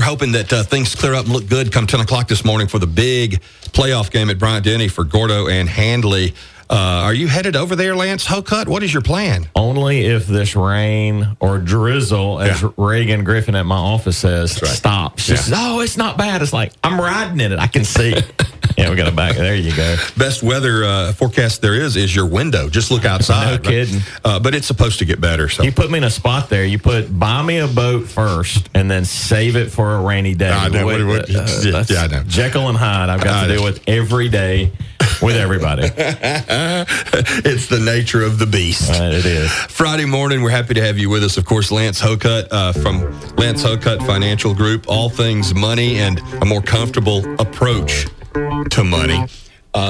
hoping that things clear up and look good come 10 o'clock this morning for the big playoff game at Bryant-Denny for Gordo and Handley. Are you headed over there, Lance Hokut? What is your plan? Only if this rain or drizzle, as Reagan Griffin at my office says, stops. She says, oh, it's not bad. It's like, I'm riding in it. I can see. Yeah, we got it back. There you go. Best weather forecast there is your window. Just look outside. No kidding. But it's supposed to get better. So you put me in a spot there. You put, buy me a boat first and then save it for a rainy day. I know. I know. Jekyll and Hyde I've got to deal with every day with everybody. It's the nature of the beast. It is. Friday morning, we're happy to have you with us. Of course, Lance Hokut from Lance Hokut Financial Group. All things money and a more comfortable approach to money.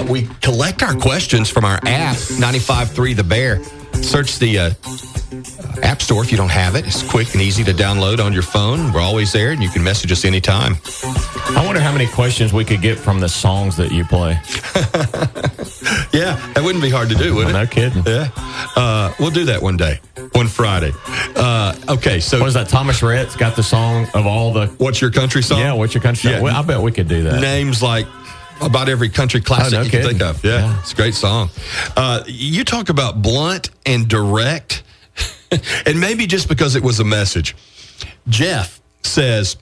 We collect our questions from our app, 95.3 The Bear. Search the App Store if you don't have it. It's quick and easy to download on your phone. We're always there, and you can message us anytime. I wonder how many questions we could get from the songs that you play. Yeah, that wouldn't be hard to do, would it? No kidding. Yeah. We'll do that one day, one Friday. Okay, so... What is that? Thomas Rhett's got the song of all the... What's Your Country song? Yeah, What's Your Country song? Well, I bet we could do that. Names like about every country classic you can think of. Yeah, it's a great song. You talk about blunt and direct, and maybe just because it was a message. Jeff says,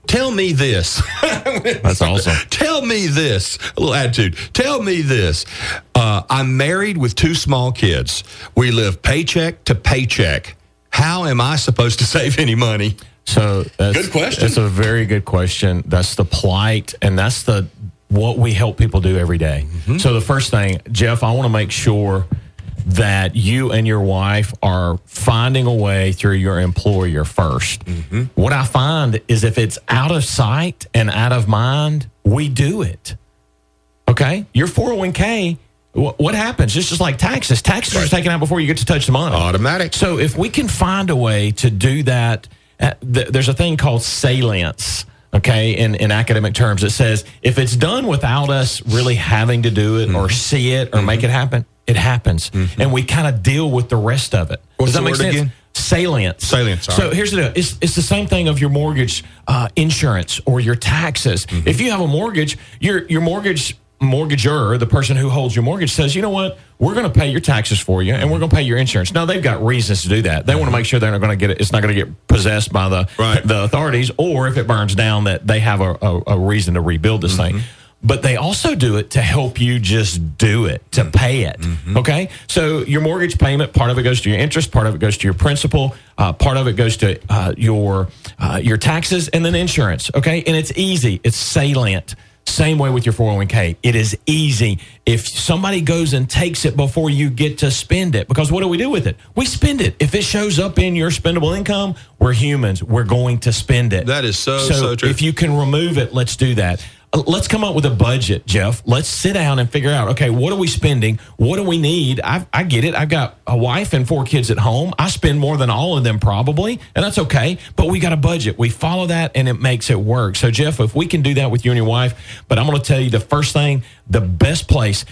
tell me this. That's awesome. Tell me this. A little attitude. Tell me this. I'm married with 2 small kids. We live paycheck to paycheck. How am I supposed to save any money? So that's good question. That's a very good question. That's the plight, and that's what we help people do every day. Mm-hmm. So the first thing, Jeff, I want to make sure that you and your wife are finding a way through your employer first. Mm-hmm. What I find is if it's out of sight and out of mind, we do it. Okay? Your 401k, what happens? It's just like taxes. Taxes are taken out before you get to touch the money. Automatic. So if we can find a way to do that, there's a thing called salience. Okay, in academic terms, it says if it's done without us really having to do it or see it or make it happen, it happens. Mm-hmm. And we kind of deal with the rest of it. What's Does that the make word sense? Again? Salience. Salience. So here's the deal. It's the same thing of your mortgage insurance or your taxes. Mm-hmm. If you have a mortgage, your mortgagor, the person who holds your mortgage, says, you know what, we're going to pay your taxes for you and we're going to pay your insurance. Now, they've got reasons to do that. They want to make sure they're not going to get it. It's not going to get possessed by the authorities, or if it burns down, that they have a reason to rebuild this thing. But they also do it to help you just do it, to pay it. Okay? So your mortgage payment, part of it goes to your interest, part of it goes to your principal, part of it goes to your taxes, and then insurance. Okay? And it's easy. It's salient. Same way with your 401k. It is easy if somebody goes and takes it before you get to spend it. Because what do we do with it? We spend it. If it shows up in your spendable income, we're humans. We're going to spend it. That is so true. If you can remove it, let's do that. Let's come up with a budget, Jeff. Let's sit down and figure out, okay, what are we spending? What do we need? I get it. I've got a wife and 4 kids at home. I spend more than all of them probably, and that's okay. But we got a budget. We follow that, and it makes it work. So, Jeff, if we can do that with you and your wife, but I'm going to tell you the first thing, the best place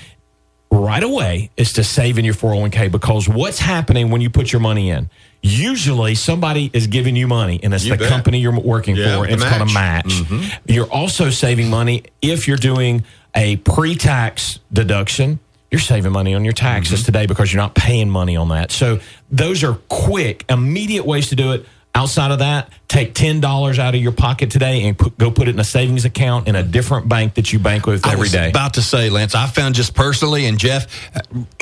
right away is to save in your 401k, because what's happening when you put your money in? Usually somebody is giving you money, and it's the company you're working for, and it's called a match. Mm-hmm. You're also saving money if you're doing a pre-tax deduction. You're saving money on your taxes today because you're not paying money on that. So those are quick, immediate ways to do it. Outside of that, take $10 out of your pocket today and go put it in a savings account in a different bank that you bank with every day. I was about to say, Lance, I found just personally, and Jeff,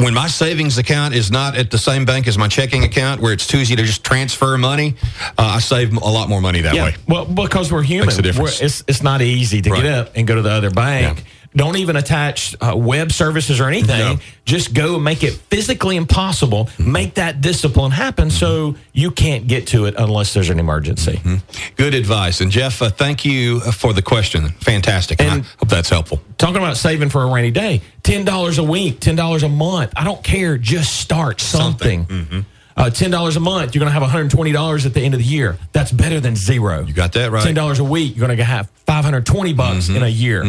when my savings account is not at the same bank as my checking account, where it's too easy to just transfer money, I save a lot more money that way. Well, because we're human. Makes a difference. It's not easy to get up and go to the other bank. Yeah. Don't even attach web services or anything. No. Just go and make it physically impossible. Make that discipline happen so you can't get to it unless there's an emergency. Good advice. And, Jeff, thank you for the question. Fantastic. And I hope that's helpful. Talking about saving for a rainy day, $10 a week, $10 a month. I don't care. Just start something. $10 a month, you're going to have $120 at the end of the year. That's better than zero. You got that right. $10 a week, you're going to have $500 $20 in a year.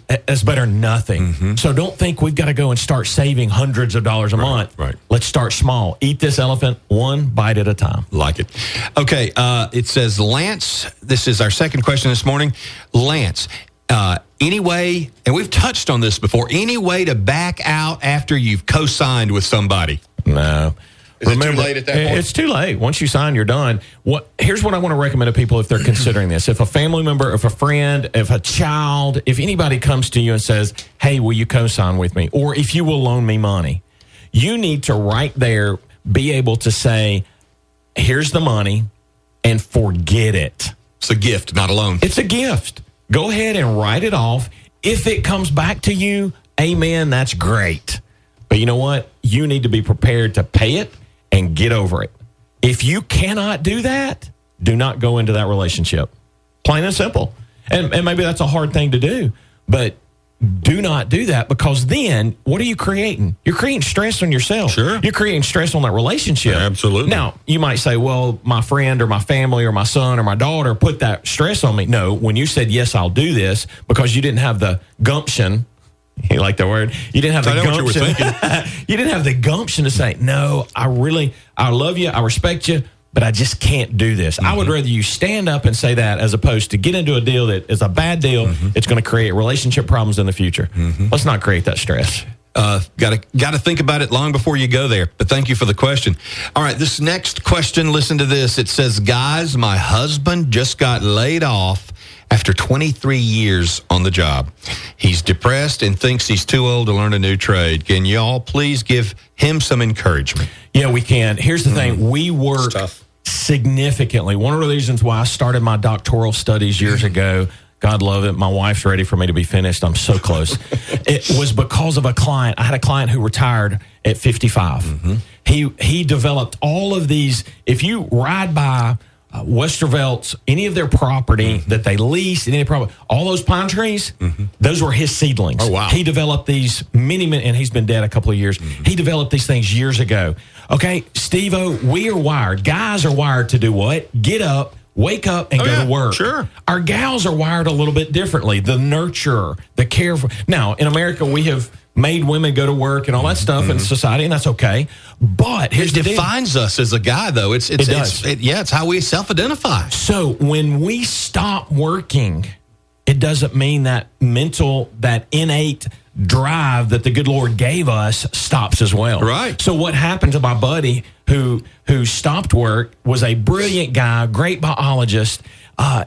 That's better than nothing. So don't think we've got to go and start saving hundreds of dollars a month. Right. Let's start small. Eat this elephant one bite at a time. Like it. Okay, it says, Lance, this is our second question this morning. Lance, any way, and we've touched on this before, any way to back out after you've co-signed with somebody? No. Is it too late at that point? It's too late. Once you sign, you're done. Here's what I want to recommend to people if they're considering this. If a family member, if a friend, if a child, if anybody comes to you and says, hey, will you co-sign with me? Or if you will loan me money, you need to right there be able to say, here's the money, and forget it. It's a gift, not a loan. It's a gift. Go ahead and write it off. If it comes back to you, amen, that's great. But you know what? You need to be prepared to pay it and get over it. If you cannot do that, do not go into that relationship. Plain and simple. And maybe that's a hard thing to do, but do not do that, because then what are you creating? You're creating stress on yourself. Sure. You're creating stress on that relationship. Absolutely. Now, you might say, well, my friend or my family or my son or my daughter put that stress on me. No, when you said, yes, I'll do this, because you didn't have the gumption. You like that word? You didn't have the gumption. What you were thinking. You didn't have the gumption to say, no, I love you, I respect you, but I just can't do this. I would rather you stand up and say that, as opposed to get into a deal that is a bad deal. It's going to create relationship problems in the future. Let's not create that stress. Got to think about it long before you go there. But thank you for the question. All right, this next question, listen to this. It says, guys, my husband just got laid off after 23 years on the job. He's depressed and thinks he's too old to learn a new trade. Can y'all please give him some encouragement? Yeah, we can. Here's the thing. We work significantly. One of the reasons why I started my doctoral studies years ago, God love it, my wife's ready for me to be finished. I'm so close. It was because of a client. I had a client who retired at 55. He developed all of these. If you ride by Westervelt's, any of their property that they lease, all those pine trees, those were his seedlings. Oh, wow. He developed these and he's been dead a couple of years. He developed these things years ago. Okay, Steve-O, we are wired. Guys are wired to do what? Get up, wake up, and go to work. Sure. Our gals are wired a little bit differently. The nurturer, the care for. Now, in America, we have made women go to work and all that stuff in society, and that's okay. But here's the deal. It defines us as a guy, though. It does. It's how we self-identify. So when we stop working, it doesn't mean that that innate drive that the good Lord gave us stops as well. Right. So what happened to my buddy who stopped work, was a brilliant guy, great biologist.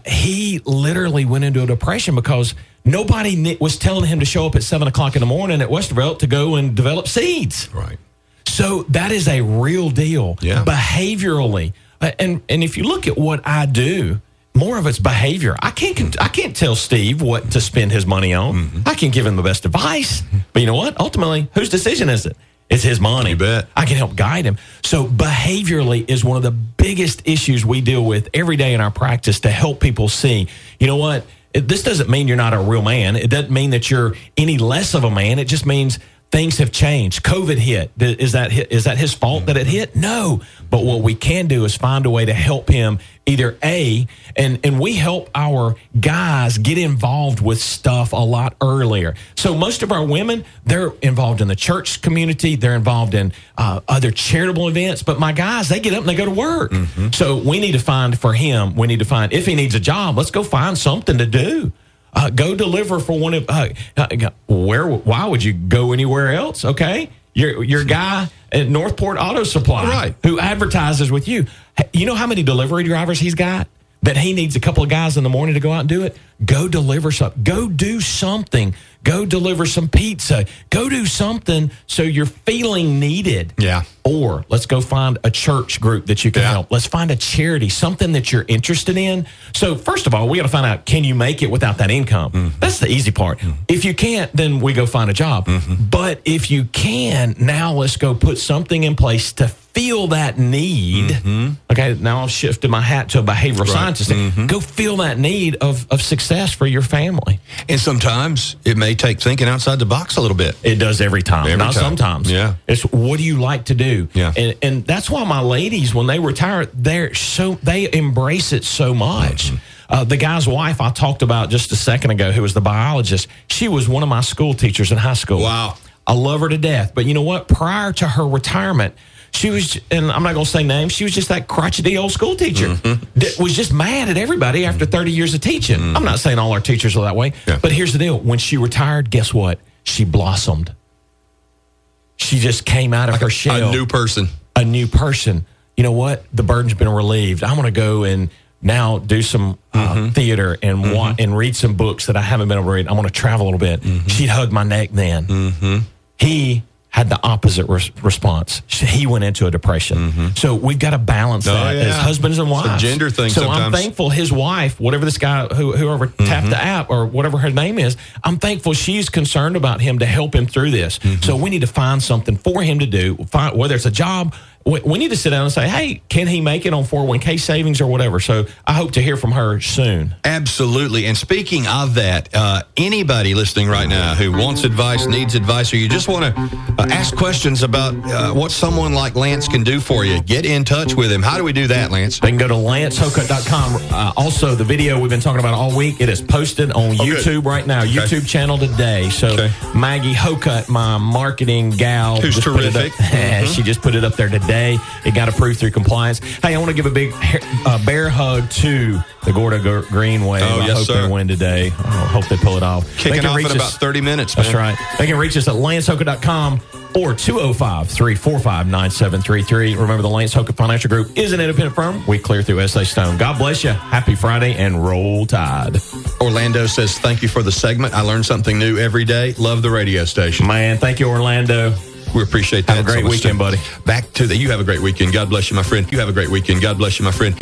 He literally went into a depression because nobody was telling him to show up at 7 o'clock in the morning at Westervelt to go and develop seeds. Right. So that is a real deal. Yeah. Behaviorally. And if you look at what I do, more of it's behavior. I can't tell Steve what to spend his money on. I can give him the best advice. But you know what? Ultimately, whose decision is it? It's his money. You bet. I can help guide him. So behaviorally is one of the biggest issues we deal with every day in our practice, to help people see, you know what? This doesn't mean you're not a real man. It doesn't mean that you're any less of a man. It just means things have changed. COVID hit. Is that his fault that it hit? No. But what we can do is find a way to help him either and we help our guys get involved with stuff a lot earlier. So most of our women, they're involved in the church community. They're involved in other charitable events. But my guys, they get up and they go to work. So we need to find for him, if he needs a job, let's go find something to do. Go deliver for one of why would you go anywhere else? Okay, your guy at Northport Auto Supply, right, who advertises with you. You know how many delivery drivers he's got? That he needs a couple of guys in the morning to go out and do it. Go deliver something. Go do something. Go deliver some pizza. Go do something so you're feeling needed. Yeah. Or let's go find a church group that you can help. Let's find a charity, something that you're interested in. So first of all, we got to find out, can you make it without that income? That's the easy part. If you can't, then we go find a job. But if you can, now let's go put something in place to feel that need. Okay, now I've shifted my hat to a behavioral scientist. Go feel that need of success for your family. And sometimes it may take thinking outside the box a little bit. It does every time. Not sometimes. Yeah. It's what do you like to do? Yeah. And that's why my ladies, when they retire, they embrace it so much. The guy's wife I talked about just a second ago, who was the biologist, she was one of my school teachers in high school. Wow. I love her to death. But you know what? Prior to her retirement, she was, and I'm not going to say names, she was just that crotchety old school teacher that was just mad at everybody after 30 years of teaching. I'm not saying all our teachers are that way, but here's the deal. When she retired, guess what? She blossomed. She just came out of her shell. A new person. A new person. You know what? The burden's been relieved. I'm going to go and now do some theater and and read some books that I haven't been able to read. I'm going to travel a little bit. She'd hug my neck then. He had the opposite response. He went into a depression. So we've got to balance that as husbands and wives. It's a gender thing so sometimes. I'm thankful his wife, whatever this guy, whoever tapped the app or whatever her name is, I'm thankful she's concerned about him to help him through this. So we need to find something for him to do, whether it's a job. We need to sit down and say, hey, can he make it on 401k savings or whatever? So I hope to hear from her soon. Absolutely. And speaking of that, anybody listening right now who wants advice, needs advice, or you just want to ask questions about what someone like Lance can do for you, get in touch with him. How do we do that, Lance? They can go to LanceHocutt.com. Also, the video we've been talking about all week, it is posted on YouTube right now, YouTube channel today. So Maggie Hocutt, my marketing gal, who's terrific. She just put it up there today. It got approved through compliance. Hey, I want to give a big bear hug to the Gorda Green Wave. I hope they win today. I hope they pull it off. Kicking off in about 30 minutes, man. That's right. They can reach us at LanceHocutt.com or 205-345-9733. Remember, the Lance Hocutt Financial Group is an independent firm. We clear through SA Stone. God bless you. Happy Friday and roll tide. Orlando says, thank you for the segment. I learn something new every day. Love the radio station. Man, thank you, Orlando. We appreciate that. Have a great weekend, buddy. Back to the, you have a great weekend. God bless you, my friend. You have a great weekend. God bless you, my friend.